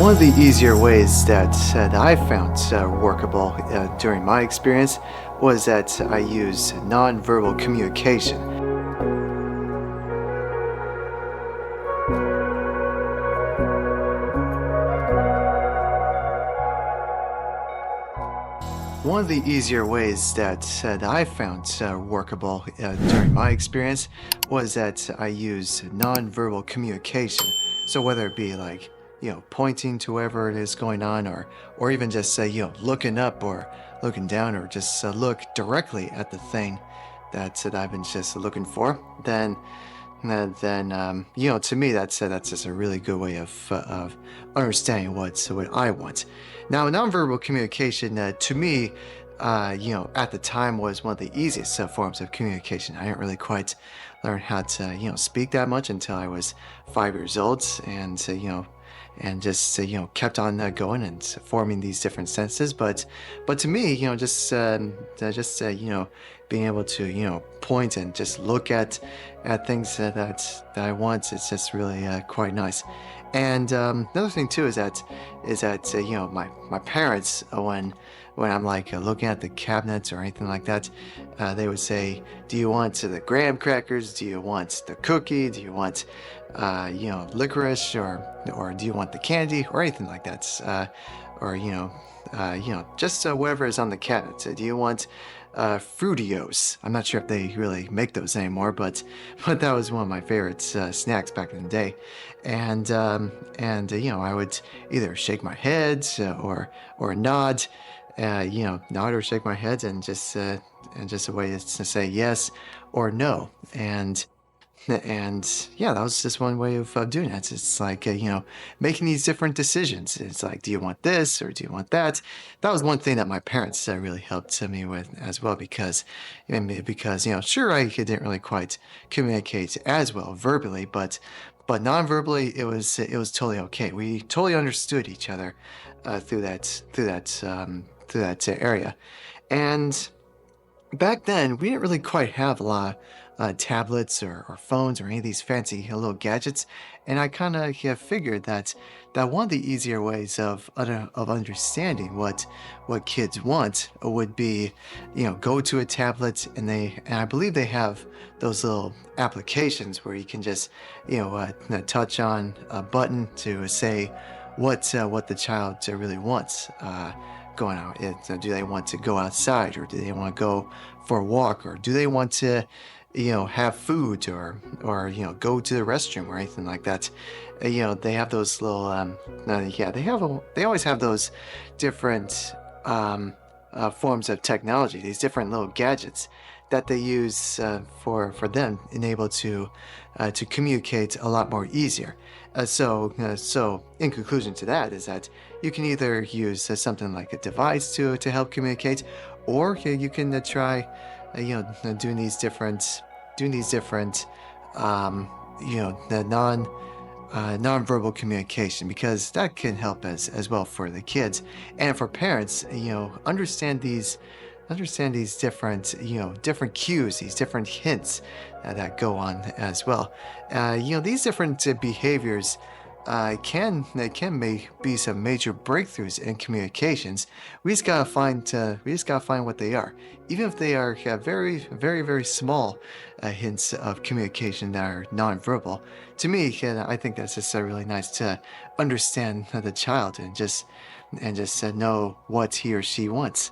One of the easier ways that I found workable during my experience was that I use nonverbal communication. One of the easier ways that I found workable during my experience was that I use nonverbal communication. So whether it be like, pointing to wherever it is going on, or even just looking up or looking down, or just look directly at the thing that I've been just looking for, then to me that's just a really good way of understanding what I want. Now, nonverbal communication to me, at the time was one of the easiest forms of communication. I didn't really quite learn how to speak that much until I was 5 years old, and just kept on going and forming these different senses. But to me, being able to point and just look at things that I want, it's just really quite nice. And another thing too is that my parents, when I'm like looking at the cabinets or anything like that, they would say, "Do you want the graham crackers? Do you want the cookie? Do you want licorice, or do you want the candy or anything like that? Or just whatever is on the cabinet. Do you want Fruitios?" I'm not sure if they really make those anymore, but that was one of my favorite snacks back in the day. And I would either shake my head or nod, nod or shake my head, and just a way to say yes or no. And yeah, that was just one way of doing it. It's like, making these different decisions. It's like, do you want this or do you want that? That was one thing that my parents really helped me with as well, because sure, I didn't really quite communicate as well verbally, but non-verbally, it was totally okay. We totally understood each other through that area. And back then, we didn't really quite have a lot of tablets or phones or any of these fancy little gadgets, and I kind of figured that one of the easier ways of understanding what kids want would be, go to a tablet, and I believe they have those little applications where you can just touch on a button to say what the child really wants. Going out. Do they want to go outside, or do they want to go for a walk, or do they want to, have food, or go to the restroom or anything like that? They have those little, yeah, they always have those different forms of technology, these different little gadgets that they use for them, and able to communicate a lot more easier. So in conclusion to that is that you can either use something like a device to help communicate, or you can try doing these different the non-verbal communication, because that can help as well for the kids and for parents. Understand these different cues, these different hints that go on as well. These different behaviors may be some major breakthroughs in communications. We just gotta find what they are, even if they are very, very, very small hints of communication that are nonverbal. To me, I think that's just really nice to understand the child, and just know what he or she wants.